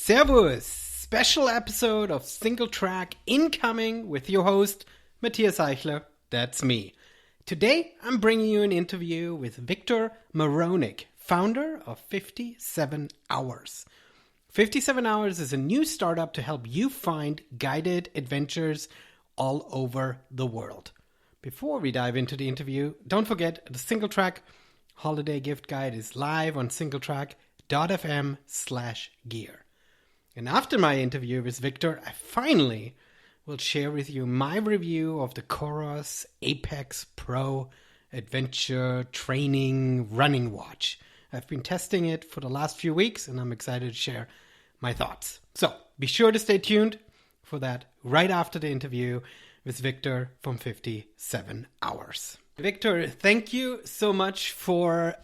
Servus! Special episode of Single Track incoming with your host, Matthias Eichler. That's me. Today, I'm bringing you an interview with Viktor Marohnic, founder of 57 Hours. 57 Hours is a new startup to help you find guided adventures all over the world. Before we dive into the interview, don't forget the Single Track holiday gift guide is live on singletrack.fm/gear. And after my interview with Viktor, I finally will share with you my review of the Coros Apex Pro Adventure Training Running Watch. I've been testing it for the last few weeks and I'm excited to share my thoughts. So be sure to stay tuned for that right after the interview with Viktor from 57 Hours. Viktor, thank you so much for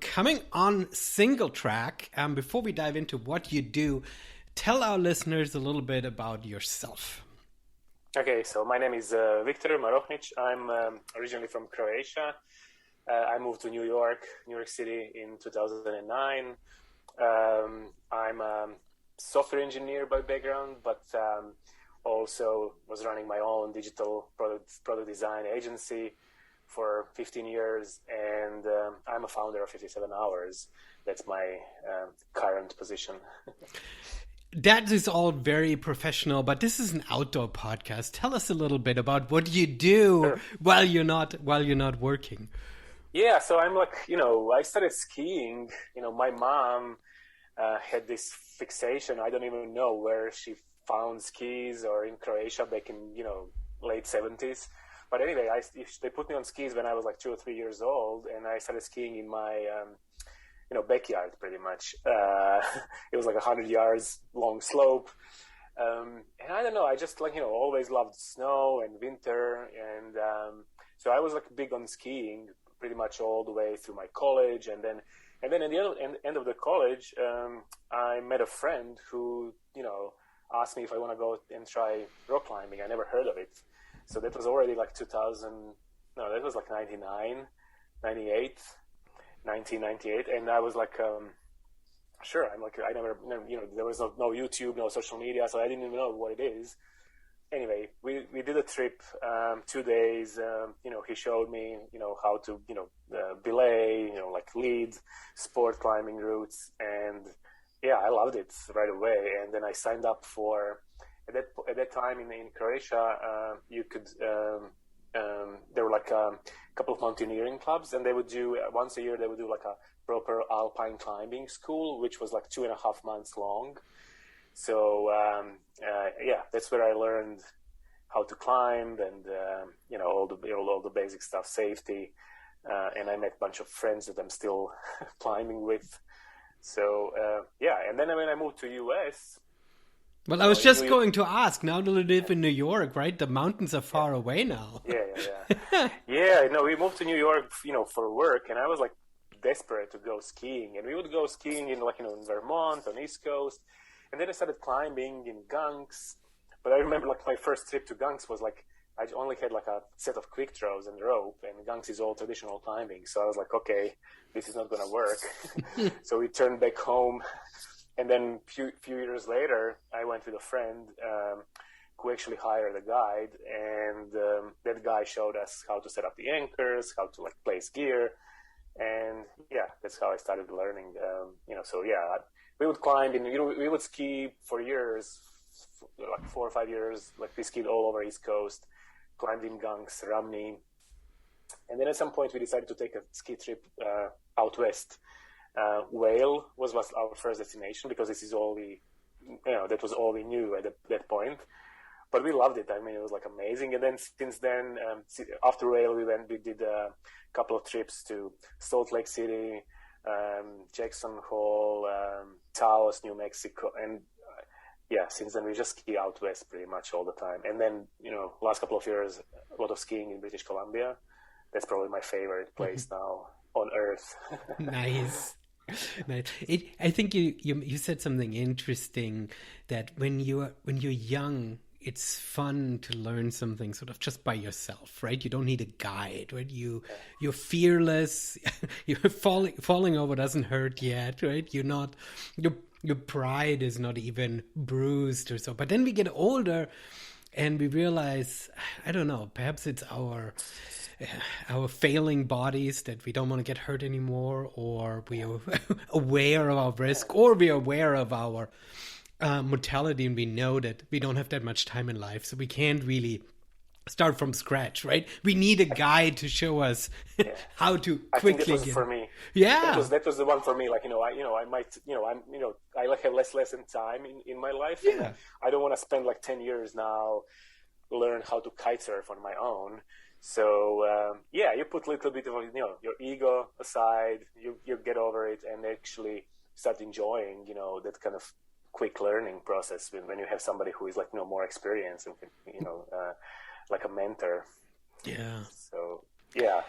coming on Single Track. Before we dive into what you do, tell our listeners a little bit about yourself. Okay, so my name is Viktor Marohnic. I'm originally from Croatia. I moved to New York City in 2009. I'm a software engineer by background, but also was running my own digital product design agency for 15 years, and I'm a founder of 57 Hours. That's my current position. That is all very professional, but this is an outdoor podcast. Tell us a little bit about what you do while you're not working. Yeah, so I'm I started skiing. My mom had this fixation. I don't even know where she found skis, or in Croatia back in late 70s. But anyway, they put me on skis when I was like 2 or 3 years old, and I started skiing in my backyard pretty much. It was like 100 yards long slope. And I don't know, I just always loved snow and winter. And so I was big on skiing pretty much all the way through my college. And then at the end of the college, I met a friend who, asked me if I want to go and try rock climbing. I never heard of it. So that was already that was 1998, and I was sure. I never, there was no YouTube, no social media, so I didn't even know what it is. Anyway, we did a trip, 2 days. He showed me, how to, belay, lead sport climbing routes, and yeah, I loved it right away. And then I signed up for at that time in Croatia, you could. There were a couple of mountaineering clubs, and they would do once a year. They would do a proper alpine climbing school, which was 2.5 months long. So that's where I learned how to climb and all the basic stuff, safety, and I met a bunch of friends that I'm still climbing with. So and then when I moved to US. Well, I was just going to ask, now that you live in New York, right? The mountains are far away now. Yeah. No, we moved to New York, for work, and I was desperate to go skiing. And we would go skiing in in Vermont, on East Coast. And then I started climbing in gunks. But I remember my first trip to gunks was I only had a set of quick throws and rope, and gunks is all traditional climbing. So I was okay, this is not going to work. So we turned back home. And then few years later, I went with a friend who actually hired a guide, and that guy showed us how to set up the anchors, how to place gear, and that's how I started learning. We would climb, we would ski for years, 4 or 5 years. We skied all over East Coast, climbed in gunks, Romney, and then at some point we decided to take a ski trip out west. Whale was our first destination because this is all that was all we knew at that point. But we loved it. I mean, it was amazing. And then since then, after Whale, we did a couple of trips to Salt Lake City, Jackson Hole, Taos, New Mexico. And since then we just ski out west pretty much all the time. And then, last couple of years, a lot of skiing in British Columbia. That's probably my favorite place now on earth. Nice. I think you said something interesting, that when you're young, it's fun to learn something sort of just by yourself, right? You don't need a guide, right? You're fearless. You're falling over doesn't hurt yet, right? You're your pride is not even bruised or so. But then we get older and we realize, I don't know, perhaps it's our failing bodies that we don't want to get hurt anymore, or we are aware of our risk, or we are aware of our mortality, and we know that we don't have that much time in life, so we can't really start from scratch, right? We need a guide to show us how to quickly. I think that was for me. Yeah, that was the one for me. Like I might I like have less in time in my life. Yeah, and I don't want to spend like 10 years now learn how to kite surf on my own. So you put a little bit of your ego aside, you get over it, and actually start enjoying that kind of quick learning process when you have somebody who is like more experienced and like a mentor. Yeah. So yeah.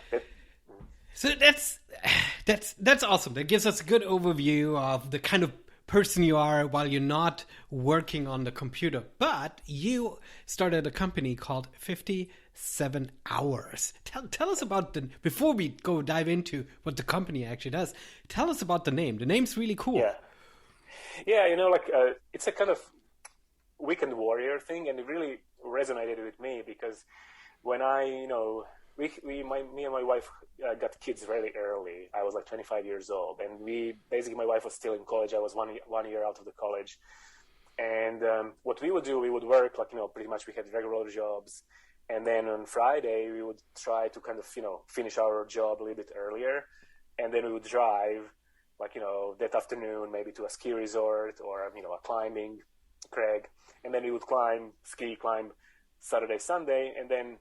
So that's awesome. That gives us a good overview of the kind of person you are while you're not working on the computer. But you started a company called 57 Hours. Tell us about before we go dive into what the company actually does, tell us about the name. The name's really cool. Yeah, it's a kind of weekend warrior thing, and it really resonated with me because when I, me and my wife got kids really early. I was like 25 years old, and my wife was still in college. I was one year out of the college, and what we would do, we would work pretty much. We had regular jobs, and then on Friday we would try to kind of finish our job a little bit earlier, and then we would drive that afternoon maybe to a ski resort or a climbing crag, and then we would climb Saturday, Sunday, and then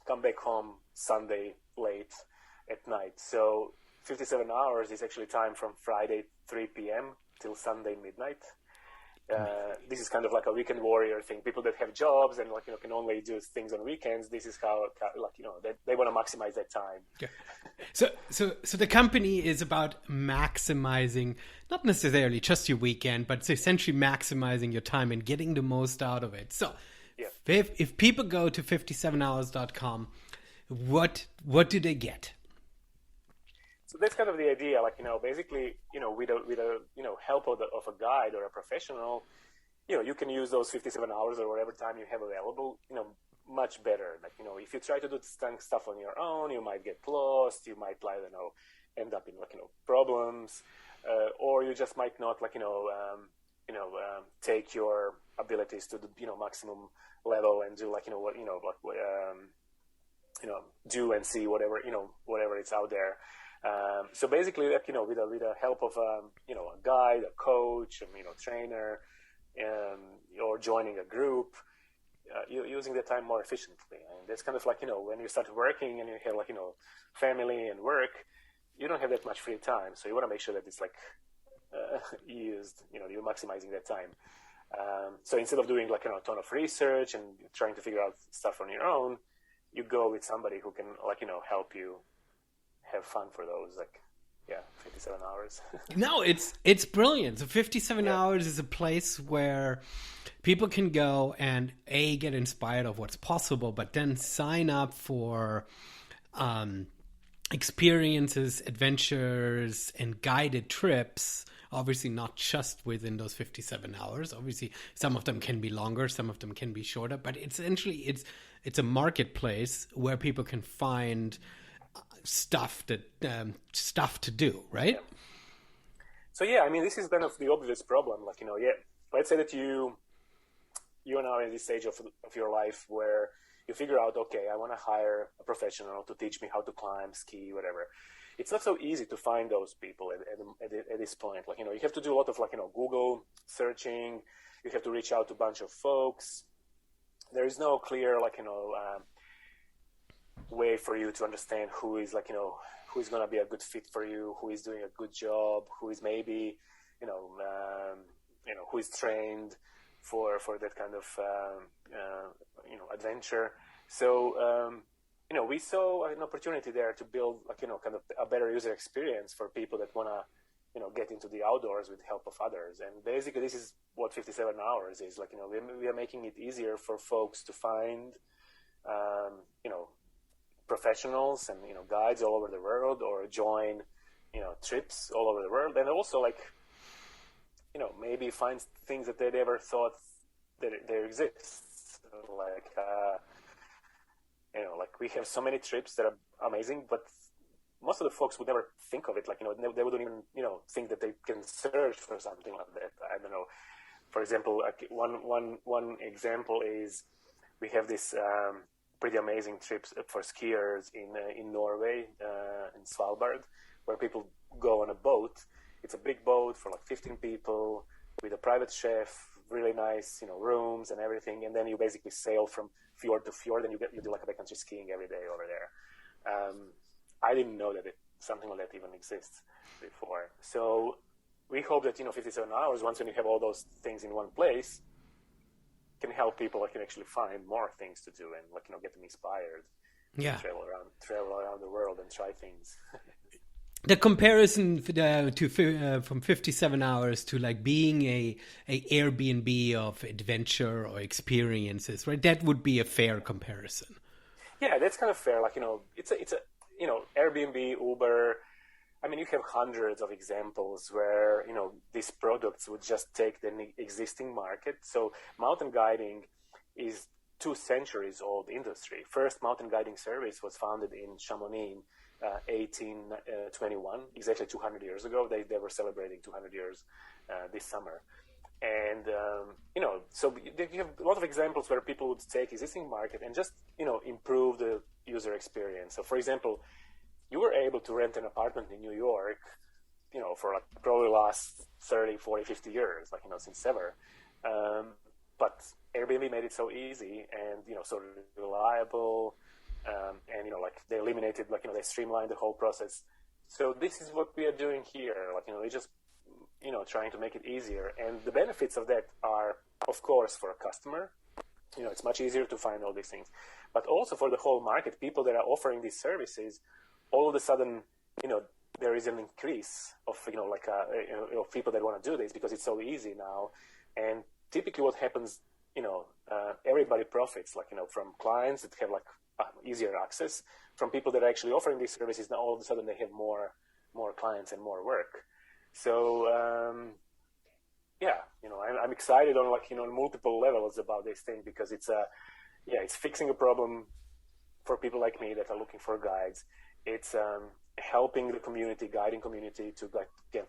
come back home Sunday late at night. So 57 hours is actually time from Friday 3 p.m. till Sunday midnight. This is kind of like a weekend warrior thing. People that have jobs and can only do things on weekends. This is how they want to maximize that time. Yeah. So the company is about maximizing, not necessarily just your weekend, but it's essentially maximizing your time and getting the most out of it. So if people go to 57hours.com, what do they get? So that's kind of the idea, basically, with a help of a guide or a professional, you can use those 57 hours or whatever time you have available, much better. If you try to do stuff on your own, you might get lost, you might, end up in problems, or you just might not, take your abilities to the, maximum level and do do and see whatever it's out there. So basically, with the help of a guide, a coach, trainer, or joining a group, you're using the time more efficiently. And that's kind of when you start working and you have family and work, you don't have that much free time. So you want to make sure that it's used. You're maximizing that time. So instead of doing a ton of research and trying to figure out stuff on your own, you go with somebody who can help you have fun for those 57 hours. No, it's brilliant. So 57 hours is a place where people can go and get inspired of what's possible, but then sign up for experiences, adventures, and guided trips. Obviously not just within those 57 hours. Obviously some of them can be longer, some of them can be shorter, but essentially it's a marketplace where people can find stuff to do, right? So this is kind of the obvious problem. Let's say that you're now in this stage of your life where you figure out, okay, I want to hire a professional to teach me how to climb, ski, whatever. It's not so easy to find those people at this point. You have to do a lot of Google searching. You have to reach out to a bunch of folks. There is no clear way for you to understand who is who is going to be a good fit for you, who is doing a good job, who is maybe who is trained for that kind of adventure. So we saw an opportunity there to build kind of a better user experience for people that want to get into the outdoors with the help of others. And basically this is what 57 hours is. We are making it easier for folks to find professionals and guides all over the world, or join trips all over the world. And also maybe find things that they never thought that there exists. Like, like we have so many trips that are amazing, but most of the folks would never think of it. Like, they wouldn't even, think that they can search for something like that. I don't know. For example, like one example is we have this pretty amazing trips for skiers in Norway, in Svalbard, where people go on a boat. It's a big boat for like 15 people with a private chef, really nice, rooms and everything. And then you basically sail from fjord to fjord, and you do like a backcountry skiing every day over there. I didn't know that something like that even exists before. So we hope that 57 hours, once when you have all those things in one place, can help people like actually find more things to do and get them inspired. Yeah, travel around the world and try things. The comparison from 57 hours to like being a Airbnb of adventure or experiences, right? That would be a fair comparison. Yeah, that's kind of fair. Like, it's a Airbnb, Uber. I mean, you have hundreds of examples where, these products would just take the existing market. So mountain guiding is 2 centuries old industry. First mountain guiding service was founded in Chamonix in 1821, exactly 200 years ago. They were celebrating 200 years this summer. And, so you have a lot of examples where people would take existing market and just, improve the user experience. So, for example, you were able to rent an apartment in New York, for like probably last 30, 40, 50 years, like, since ever. But Airbnb made it so easy and, so reliable. And, like they eliminated, like, they streamlined the whole process. So this is what we are doing here. Like, we just, trying to make it easier. And the benefits of that are, of course, for a customer, it's much easier to find all these things, but also for the whole market, people that are offering these services, all of a sudden, there is an increase of, of people that want to do this because it's so easy now. And typically what happens, everybody profits, like, from clients that have like easier access, from people that are actually offering these services. Now all of a sudden they have more clients and more work. So, I'm excited on on multiple levels about this thing because it's fixing a problem for people like me that are looking for guides. It's helping the community, guiding community to get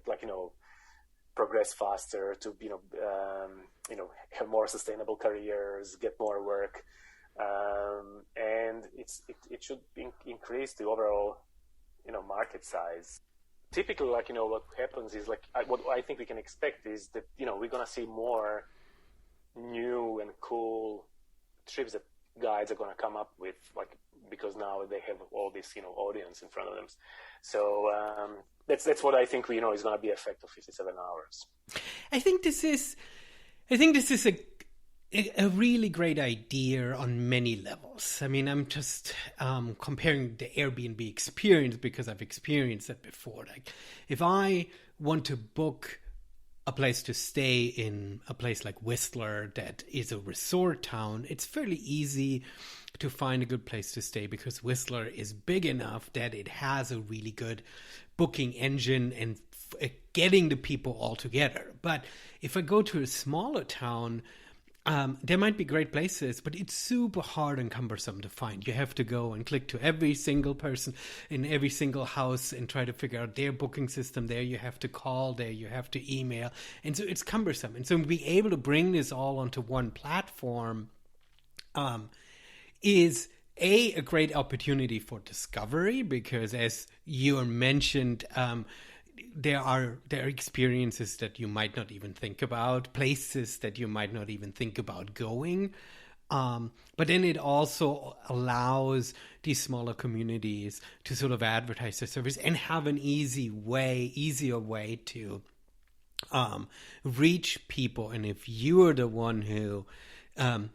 progress faster, to have more sustainable careers, get more work, and it should increase the overall market size. Typically, what happens is what I think we can expect is that we're gonna see more new and cool trips that guides are gonna come up with, because now they have all this audience in front of them. So that's what I think is gonna be the effect of 57 hours. I think this is a really great idea on many levels. I mean, I'm just comparing the Airbnb experience because I've experienced that before. Like, if I want to book a place to stay in a place like Whistler that is a resort town, it's fairly easy to find a good place to stay because Whistler is big enough that it has a really good booking engine and getting the people all together. But if I go to a smaller town, there might be great places, but it's super hard and cumbersome to find. You have to go and click to every single person in every single house and try to figure out their booking system. There you have to call, there you have to email. And so it's cumbersome. And so being able to bring this all onto one platform is a great opportunity for discovery because, as you mentioned, there are experiences that you might not even think about, places that you might not even think about going. But then it also allows these smaller communities to sort of advertise their service and have an easier way to reach people. And if you're the one who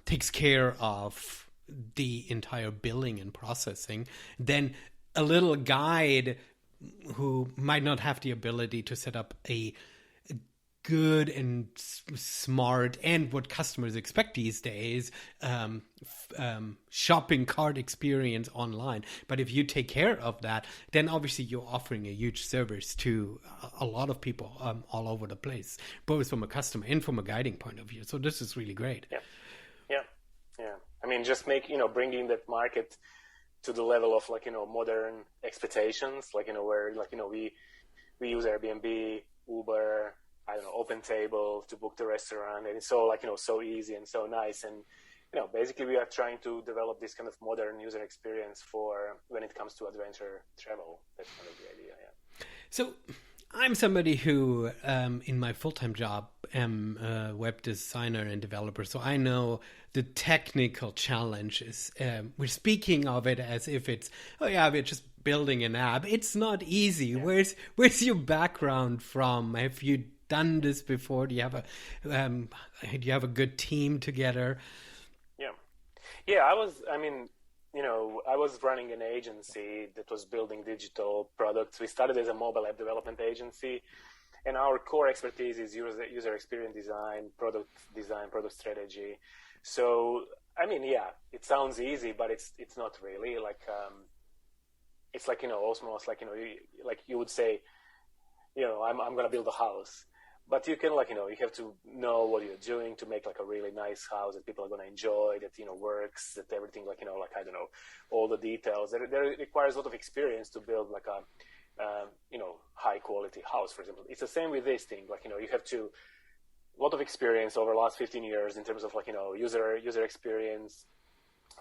takes care of the entire billing and processing, then a little guide who might not have the ability to set up a good and smart and what customers expect these days, shopping cart experience online. But if you take care of that, then obviously you're offering a huge service to a lot of people all over the place, both from a customer and from a guiding point of view. So this is really great. Yeah. I mean, just bringing that market to the level of modern expectations, where we use Airbnb, Uber, I don't know, OpenTable to book the restaurant, and it's all so easy and so nice. And basically we are trying to develop this kind of modern user experience for when it comes to adventure travel. That's kind of the idea. Yeah. So I'm somebody who, in my full-time job, am a web designer and developer. So I know the technical challenges. We're speaking of it as if it's, we're just building an app. It's not easy. Yeah. Where's your background from? Have you done this before? Do you have a good team together? Yeah. I was running an agency that was building digital products. We started as a mobile app development agency, and our core expertise is user experience design, product strategy. So, it sounds easy, but it's not really. It's almost like you would say, I'm going to build a house. But you can you have to know what you're doing to make a really nice house that people are going to enjoy, that works, that everything I don't know, all the details. There requires a lot of experience to build a high quality house, for example. It's the same with this thing. You have to a lot of experience over the last 15 years in terms of user experience,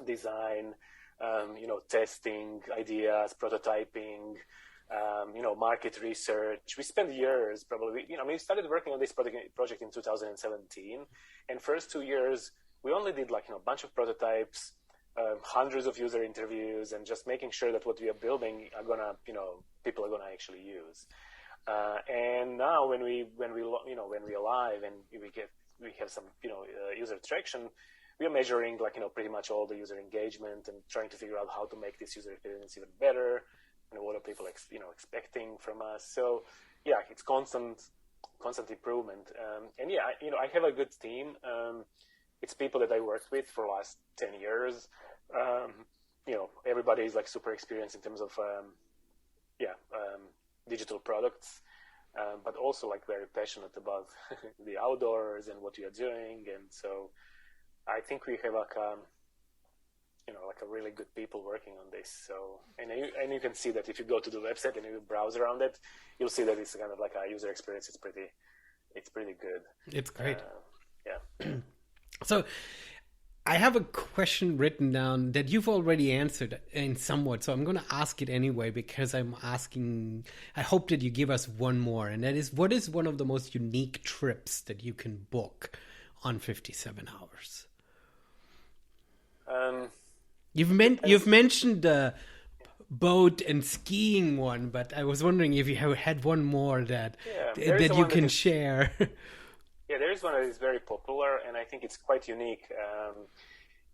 design, testing, ideas, prototyping. Market research. We spent years probably, we started working on this project in 2017, and first 2 years, we only did a bunch of prototypes, hundreds of user interviews, and just making sure that what we are building are gonna, people are gonna actually use. And now when we're live and we have some, user traction, we are measuring pretty much all the user engagement and trying to figure out how to make this user experience even better. What are people expecting from us? So it's constant improvement. I have a good team. It's people that I worked with for the last 10 years. Everybody is super experienced in terms of digital products, but also very passionate about the outdoors and what we are doing. And so I think we have a really good people working on this. So, and you can see that if you go to the website and you browse around it, you'll see that it's kind of a user experience. It's pretty good. It's great. Yeah. So I have a question written down that you've already answered in somewhat. So I'm going to ask it anyway, because I hope that you give us one more. And that is, what is one of the most unique trips that you can book on 57 hours? You've mentioned the boat and skiing one, but I was wondering if you had one more that you can share. Yeah, there is one that is very popular, and I think it's quite unique.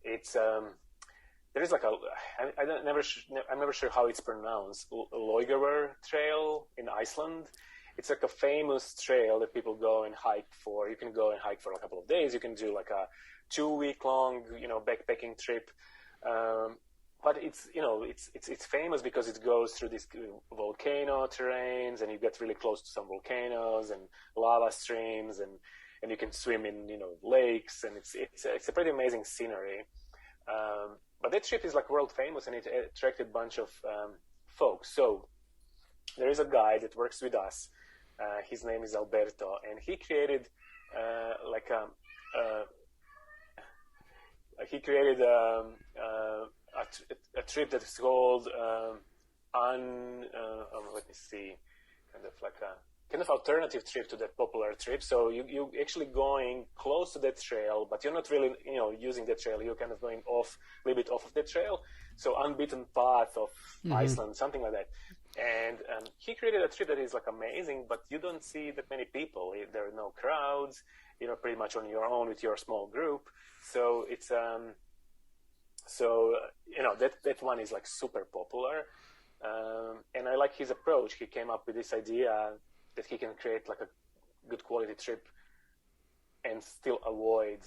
There is I'm never sure how it's pronounced. Laugaver Trail in Iceland. It's a famous trail that people go and hike for. You can go and hike for a couple of days. You can do a 2-week long, backpacking trip. But it's famous because it goes through these volcano terrains, and you get really close to some volcanoes and lava streams, and you can swim in lakes, and it's a pretty amazing scenery. But that trip is world famous, and it attracted a bunch of folks. So there is a guy that works with us. His name is Alberto, and he created a trip that is called let me see, kind of alternative trip to that popular trip. So you actually going close to that trail, but you're not really using that trail. You're kind of going a little bit off of the trail. So unbeaten path of Iceland, something like that. And he created a trip that is amazing, but you don't see that many people. There are no crowds. You're pretty much on your own with your small group. So it's that one is super popular, and I like his approach. He came up with this idea that he can create good quality trip and still avoid,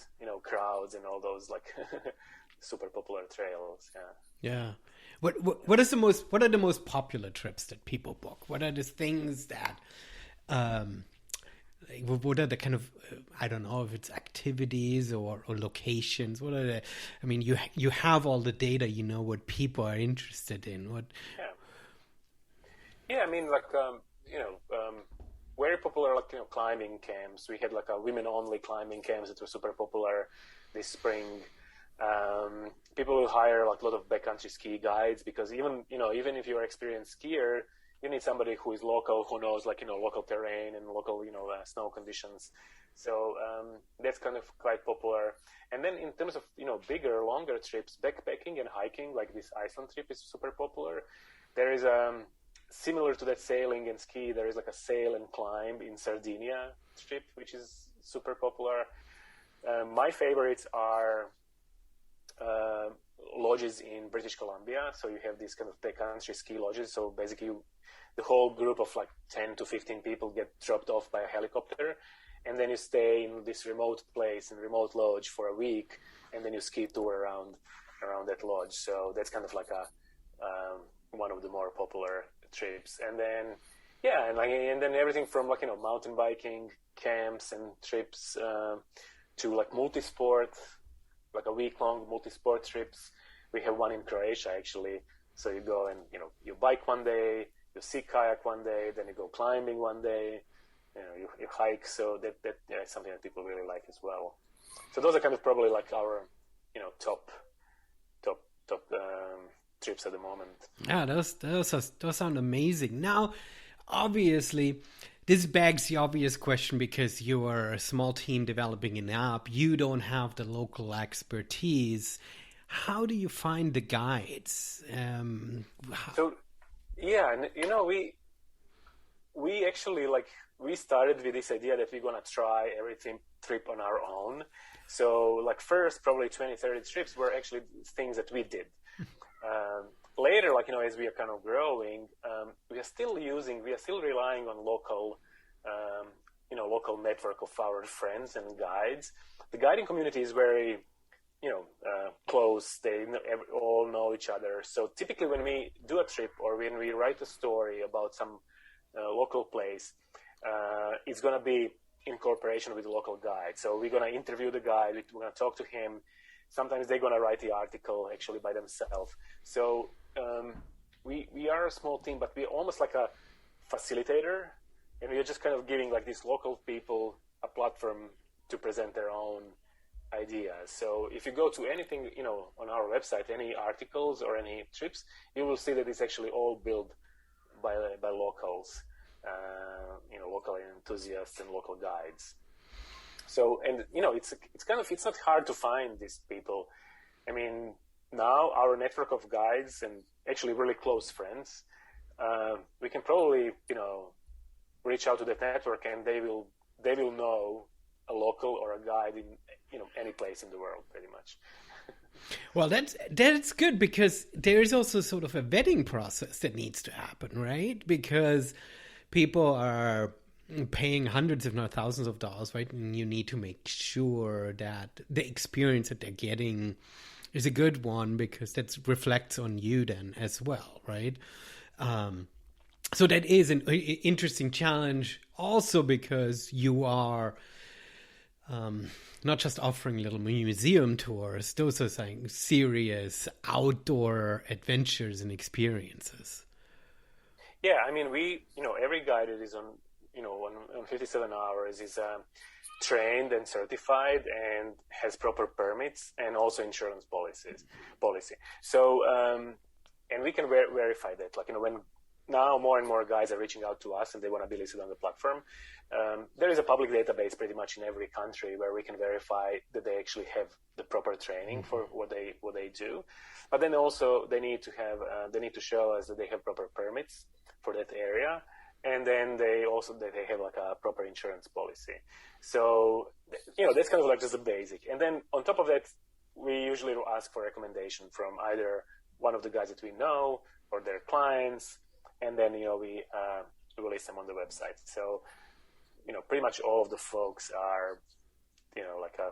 crowds and all those like super popular trails. Yeah. What are the most popular trips that people book? What are the things that what are the kind of I don't know if it's activities or locations? What are the? I mean, you have all the data. You know what people are interested in. What? Yeah. I mean, like very popular like climbing camps. We had like a women-only climbing camps that were super popular this spring. People will hire like a lot of backcountry ski guides because even if you're an experienced skier, you need somebody who is local, who knows like local terrain and local snow conditions. So that's kind of quite popular. And then in terms of bigger, longer trips, backpacking and hiking, like this Iceland trip is super popular. There is similar to that sailing and ski. There is like a sail and climb in Sardinia trip, which is super popular. My favorites are lodges in British Columbia. So you have these kind of backcountry ski lodges. So basically the whole group of like 10 to 15 people get dropped off by a helicopter, and then you stay in this remote place, in remote lodge for a week, and then you ski tour around that lodge. So that's kind of like a one of the more popular trips. And then and then everything from like mountain biking camps and trips to like multi-sport, like a week-long multi-sport trips. We have one in Croatia actually. So you go and you bike one day, you sea kayak one day, then you go climbing one day, you hike. So that is something that people really like as well. So those are kind of probably like our top trips at the moment. Yeah, those sound amazing. Now, obviously, this begs the obvious question because you are a small team developing an app. You don't have the local expertise. How do you find the guides? So, yeah, we actually we started with this idea that we're gonna try everything trip on our own. So like first probably 20-30 trips were actually things that we did. Later, as we are kind of growing, we are still relying on local network of our friends and guides. The guiding community is very, close. They all know each other. So typically when we do a trip or when we write a story about some local place, it's going to be in cooperation with the local guide. So we're going to interview the guide. We're going to talk to him. Sometimes they're going to write the article actually by themselves. So we are a small team, but we're almost like a facilitator, and we are just kind of giving like these local people a platform to present their own ideas. So if you go to anything, on our website, any articles or any trips, you will see that it's actually all built by locals, local enthusiasts and local guides. So, and it's not hard to find these people. I mean, now our network of guides and actually really close friends, we can probably, reach out to that network and they will know a local or a guide in, any place in the world pretty much. Well, that's good because there is also sort of a vetting process that needs to happen, right? Because people are paying hundreds, if not thousands of dollars, right? And you need to make sure that the experience that they're getting is a good one because that reflects on you then as well, right? So that is an interesting challenge also because you are not just offering little museum tours, those are saying serious outdoor adventures and experiences. Yeah, I mean, every guide that is on 57 hours is trained and certified and has proper permits and also insurance policy. So, and we can verify that. When now more and more guys are reaching out to us and they want to be listed on the platform, there is a public database pretty much in every country where we can verify that they actually have the proper training for what they do. But then also they need to show us that they have proper permits for that area. And then they have like a proper insurance policy. So, that's kind of like just the basic. And then on top of that, we usually ask for recommendation from either one of the guys that we know or their clients. And then, we release them on the website. So pretty much all of the folks are, like a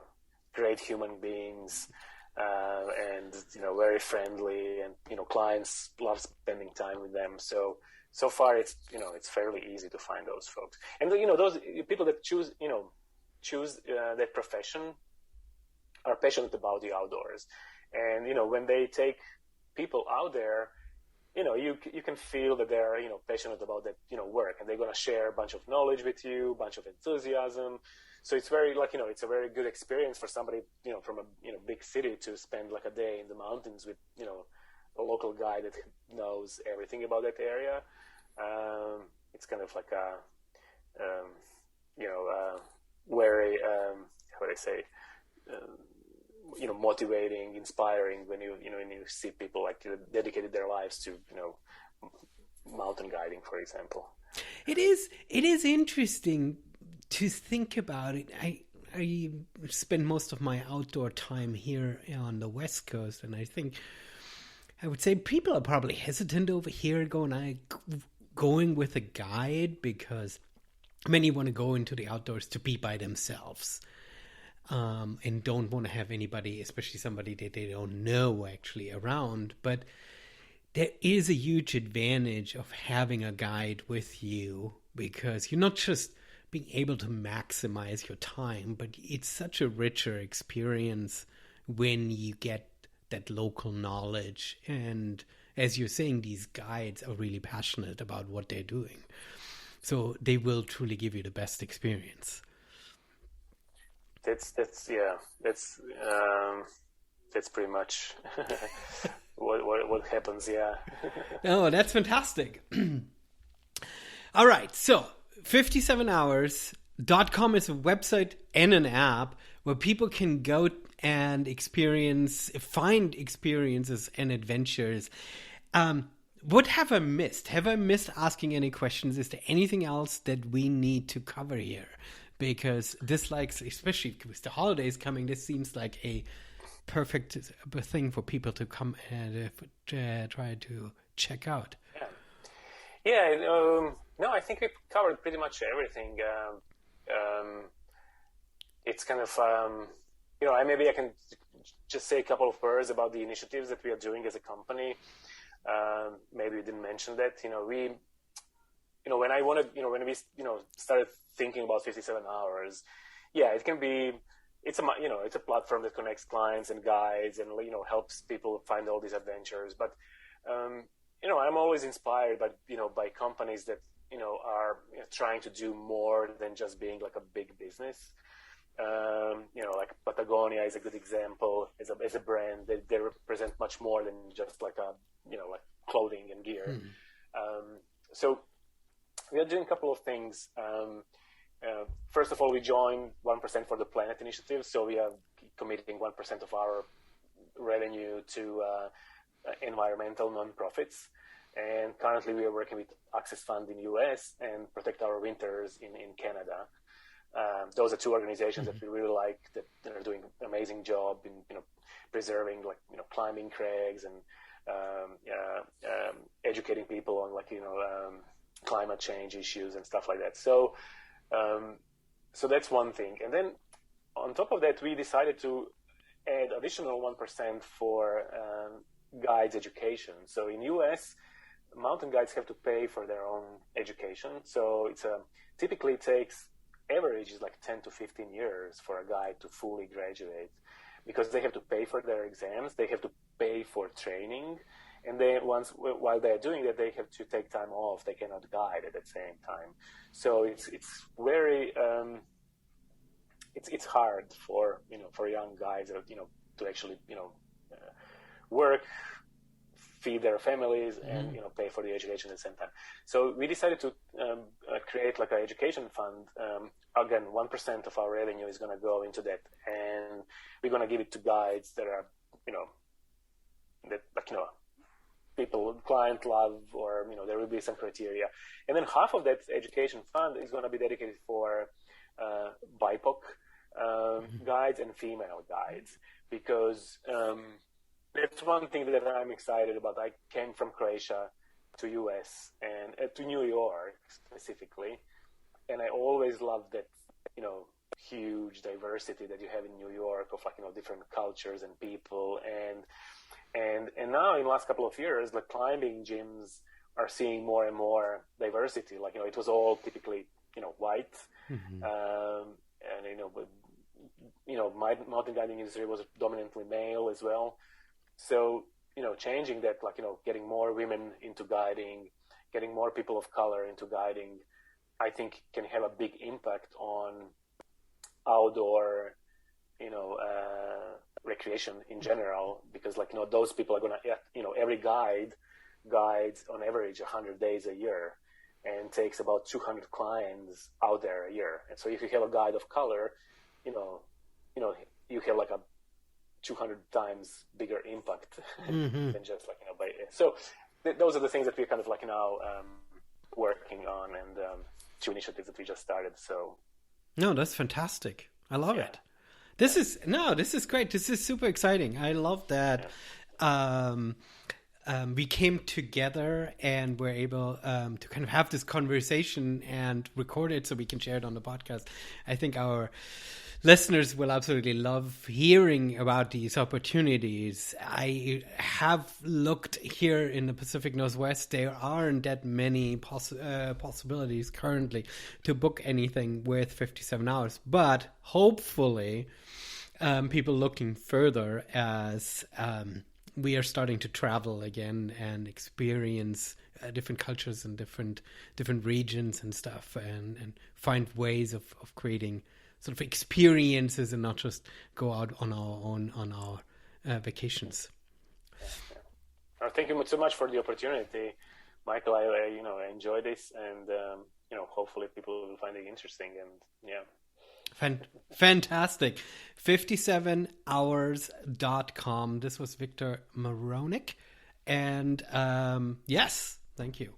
great human beings, and, very friendly, and, clients love spending time with them. So far it's fairly easy to find those folks. And, those people that choose that profession are passionate about the outdoors. And, when they take people out there, you can feel that they're, passionate about that, work, and they're going to share a bunch of knowledge with you, a bunch of enthusiasm. So it's very it's a very good experience for somebody, from a, big city to spend like a day in the mountains with, a local guy that knows everything about that area. It's kind of like a, very, how would I say, motivating, inspiring when you see people like dedicated their lives to, mountain guiding, for example. It is interesting to think about it. I spend most of my outdoor time here on the West Coast, and I would say people are probably hesitant over here going with a guide, because many want to go into the outdoors to be by themselves. And don't want to have anybody, especially somebody that they don't know, actually around. But there is a huge advantage of having a guide with you, because you're not just being able to maximize your time, but it's such a richer experience when you get that local knowledge. And as you're saying, these guides are really passionate about what they're doing. So they will truly give you the best experience. That's pretty much what happens. Yeah. Oh, that's fantastic. All right. So 57hours.com is a website and an app where people can go and find experiences and adventures. What have I missed? Have I missed asking any questions? Is there anything else that we need to cover here? Because this, especially with the holidays coming, this seems like a perfect thing for people to come and try to check out. Yeah. No, I think we've covered pretty much everything. It's kind of, maybe I can just say a couple of words about the initiatives that we are doing as a company. Maybe we didn't mention that. When we started thinking about 57 hours, it can be, it's a platform that connects clients and guides and, helps people find all these adventures. But, I'm always inspired by companies that, are trying to do more than just being like a big business. Like Patagonia is a good example as a brand. They represent much more than just like like clothing and gear. So we are doing a couple of things. First of all, we joined 1% for the Planet initiative. So we are committing 1% of our revenue to environmental nonprofits. And currently we are working with Access Fund in US and Protect Our Winters in Canada. Those are two organizations that we really like, that are doing an amazing job in preserving climbing crags and educating people on climate change issues and stuff like that. So that's one thing. And then on top of that, we decided to add additional 1% for guides education. So in US, mountain guides have to pay for their own education. So it's typically takes average is like 10 to 15 years for a guide to fully graduate, because they have to pay for their exams, they have to pay for training, and then while they're doing that, they have to take time off. They cannot guide at the same time. So it's very it's hard for young guides to actually work, feed their families, and pay for the education at the same time. So we decided to create like an education fund. Again, 1% of our revenue is going to go into that, and we're going to give it to guides that are people client love, or there will be some criteria, and then half of that education fund is going to be dedicated for BIPOC guides and female guides, because that's one thing that I'm excited about. I came from Croatia to US and to New York specifically, and I always loved that, huge diversity that you have in New York of different cultures and people, and now in the last couple of years, the climbing gyms are seeing more and more diversity. It was all typically white, and my mountain guiding industry was dominantly male as well. So changing that, getting more women into guiding, getting more people of color into guiding, I think can have a big impact on outdoor, recreation in general, because those people are gonna, every guides on average 100 days a year and takes about 200 clients out there a year. And so if you have a guide of color, you have a 200 times bigger impact than just so those are the things that we're kind of now working on, and 2 initiatives that we just started. So no, that's fantastic. I love it. This is great. This is super exciting. I love that. We came together and were able to kind of have this conversation and record it so we can share it on the podcast. I think our listeners will absolutely love hearing about these opportunities. I have looked here in the Pacific Northwest. There aren't that many possibilities currently to book anything with 57 hours, but hopefully people looking further as we are starting to travel again and experience different cultures and different regions and stuff, and find ways of creating sort of experiences and not just go out on our own on our vacations. Thank you so much for the opportunity, Michael. I enjoy this, and hopefully people will find it interesting. And fantastic. 57hours.com. This was Viktor Marohnic, and yes, thank you.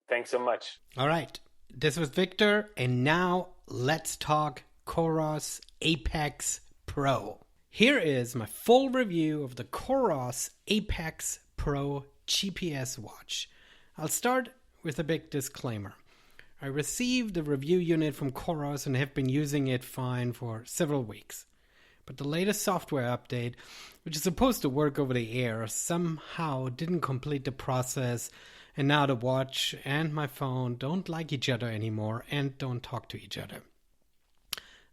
Thanks so much. All right, this was Viktor, and now let's talk Coros Apex Pro. Here is my full review of the Coros Apex Pro GPS watch. I'll start with a big disclaimer. I received the review unit from Coros and have been using it fine for several weeks. But the latest software update, which is supposed to work over the air, somehow didn't complete the process, and now the watch and my phone don't like each other anymore and don't talk to each other.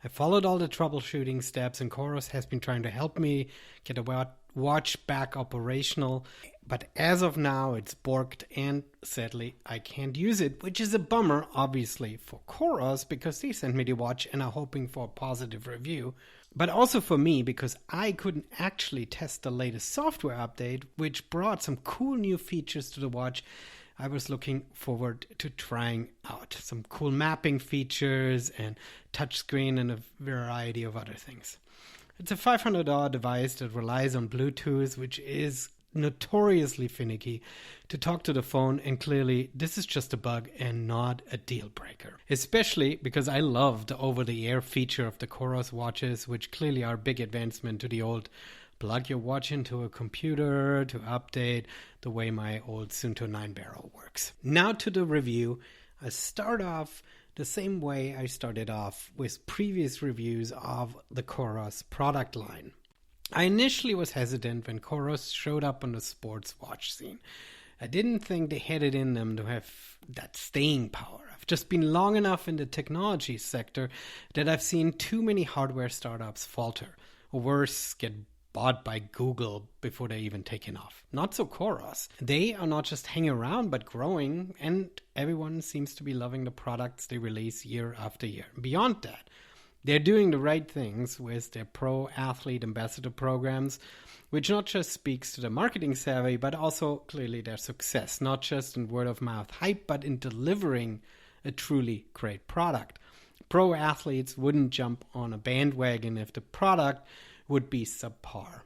I followed all the troubleshooting steps, and Coros has been trying to help me get the watch back operational. But as of now, it's borked, and sadly, I can't use it, which is a bummer, obviously, for Coros, because they sent me the watch and are hoping for a positive review. But also for me, because I couldn't actually test the latest software update, which brought some cool new features to the watch I was looking forward to trying out. Some cool mapping features and touchscreen and a variety of other things. It's a $500 device that relies on Bluetooth, which is notoriously finicky to talk to the phone, and clearly this is just a bug and not a deal breaker. Especially because I love the over-the-air feature of the Coros watches, which clearly are a big advancement to the old plug your watch into a computer to update, the way my old Sunto 9-barrel works. Now to the review. I start off the same way I started off with previous reviews of the Coros product line. I initially was hesitant when Coros showed up on the sports watch scene. I didn't think they had it in them to have that staying power. I've just been long enough in the technology sector that I've seen too many hardware startups falter, or worse, get bought by Google before they're even taken off. Not so Coros. They are not just hanging around, but growing, and everyone seems to be loving the products they release year after year. Beyond that, they're doing the right things with their pro athlete ambassador programs, which not just speaks to the marketing savvy, but also clearly their success, not just in word of mouth hype, but in delivering a truly great product. Pro athletes wouldn't jump on a bandwagon if the product would be subpar,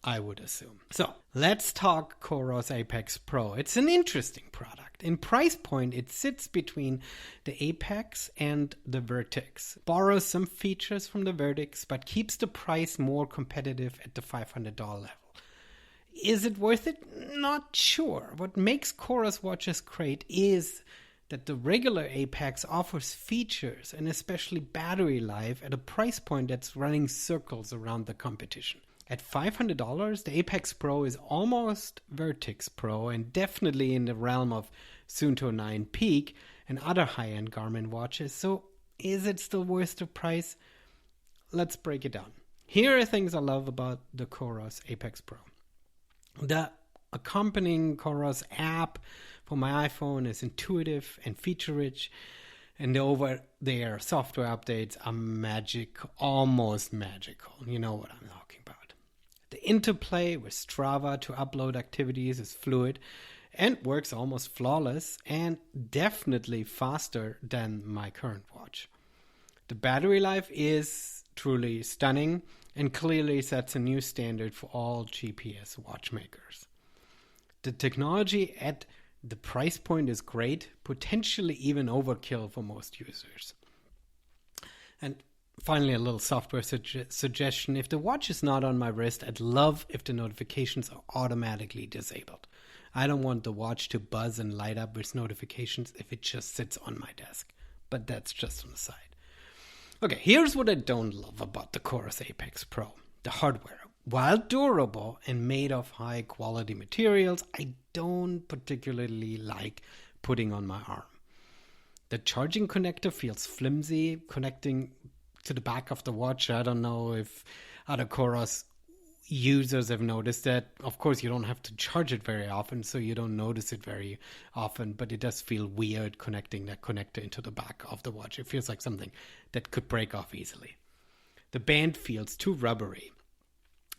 I would assume. So let's talk Coros Apex Pro. It's an interesting product. In price point, it sits between the Apex and the Vertix. Borrows some features from the Vertix, but keeps the price more competitive at the $500 level. Is it worth it? Not sure. What makes Coros watches great is that the regular Apex offers features and especially battery life at a price point that's running circles around the competition. At $500, the Apex Pro is almost Vertix Pro and definitely in the realm of Suunto 9 Peak and other high-end Garmin watches. So is it still worth the price? Let's break it down. Here are things I love about the Coros Apex Pro. The accompanying Coros app for my iPhone is intuitive and feature-rich, and the over-the-air software updates are almost magical. You know what I'm talking about. The interplay with Strava to upload activities is fluid and works almost flawless and definitely faster than my current watch. The battery life is truly stunning and clearly sets a new standard for all GPS watchmakers. The technology at the price point is great, potentially even overkill for most users. And finally, a little software suggestion. If the watch is not on my wrist, I'd love if the notifications are automatically disabled. I don't want the watch to buzz and light up with notifications if it just sits on my desk. But that's just on the side. Okay, here's what I don't love about the Coros Apex Pro. The hardware. While durable and made of high quality materials, I don't particularly like putting on my arm. The charging connector feels flimsy, connecting to the back of the watch. I don't know if other Coros users have noticed that. Of course, you don't have to charge it very often, so you don't notice it very often, but it does feel weird connecting that connector into the back of the watch. It feels like something that could break off easily. The band feels too rubbery.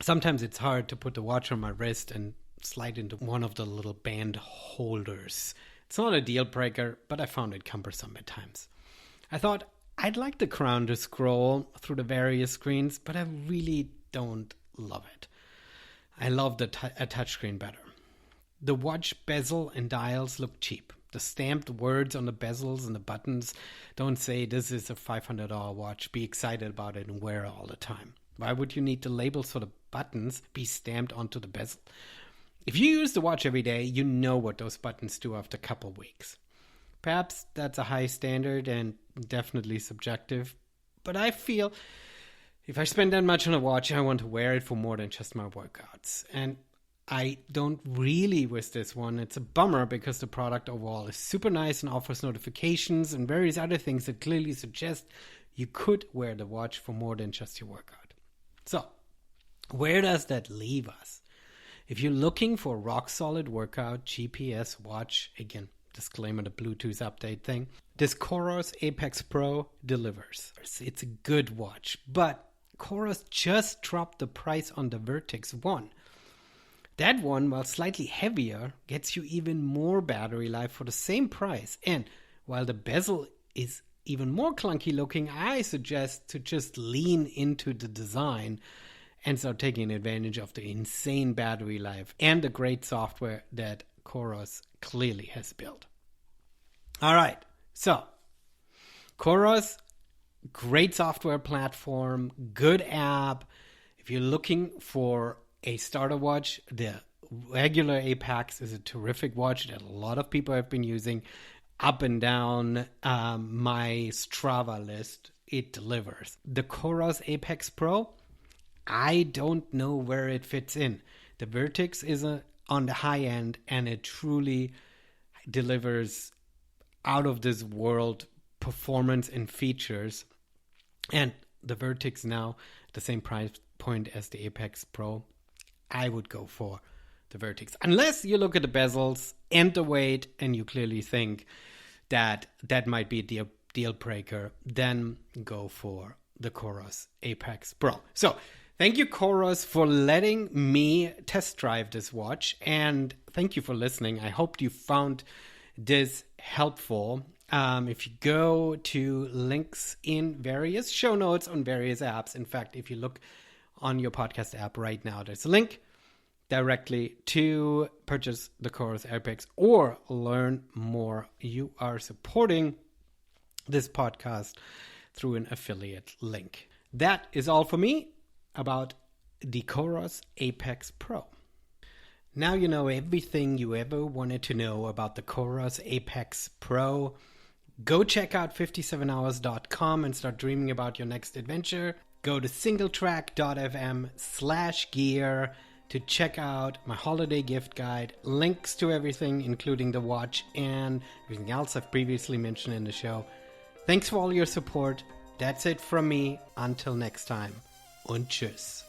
Sometimes it's hard to put the watch on my wrist and slide into one of the little band holders. It's not a deal breaker, but I found it cumbersome at times. I thought I'd like the crown to scroll through the various screens, but I really don't love it. I love a touchscreen better. The watch bezel and dials look cheap. The stamped words on the bezels and the buttons don't say this is a $500 watch. Be excited about it and wear it all the time. Why would you need the labels for the buttons be stamped onto the bezel? If you use the watch every day, you know what those buttons do after a couple weeks. Perhaps that's a high standard and definitely subjective, but I feel if I spend that much on a watch, I want to wear it for more than just my workouts. And I don't really with this one. It's a bummer because the product overall is super nice and offers notifications and various other things that clearly suggest you could wear the watch for more than just your workout. So, where does that leave us? If you're looking for a rock-solid workout GPS watch, again, disclaimer, the Bluetooth update thing, this Coros Apex Pro delivers. It's a good watch, but Coros just dropped the price on the Vertix One. That one, while slightly heavier, gets you even more battery life for the same price. And while the bezel is even more clunky looking, I suggest to just lean into the design and start taking advantage of the insane battery life and the great software that Coros clearly has built. All right, so Coros, great software platform, good app. If you're looking for a starter watch, the regular Apex is a terrific watch that a lot of people have been using. Up and down my Strava list, it delivers. The Coros Apex Pro, I don't know where it fits in. The Vertix is on the high end, and it truly delivers out of this world performance and features. And the Vertix now, the same price point as the Apex Pro, I would go for the Vertix. Unless you look at the bezels and the weight and you clearly think that might be a deal breaker, then go for the Coros Apex Pro. So thank you, Coros, for letting me test drive this watch, and thank you for listening. I hope you found this helpful. If you go to links in various show notes on various apps, in fact, if you look on your podcast app right now, there's a link directly to purchase the Coros Apex or learn more. You are supporting this podcast through an affiliate link. That is all for me about the Coros Apex Pro. Now you know everything you ever wanted to know about the Coros Apex Pro. Go check out 57hours.com and start dreaming about your next adventure. Go to singletrack.fm/gear to check out my holiday gift guide, links to everything, including the watch and everything else I've previously mentioned in the show. Thanks for all your support. That's it from me. Until next time. Und tschüss.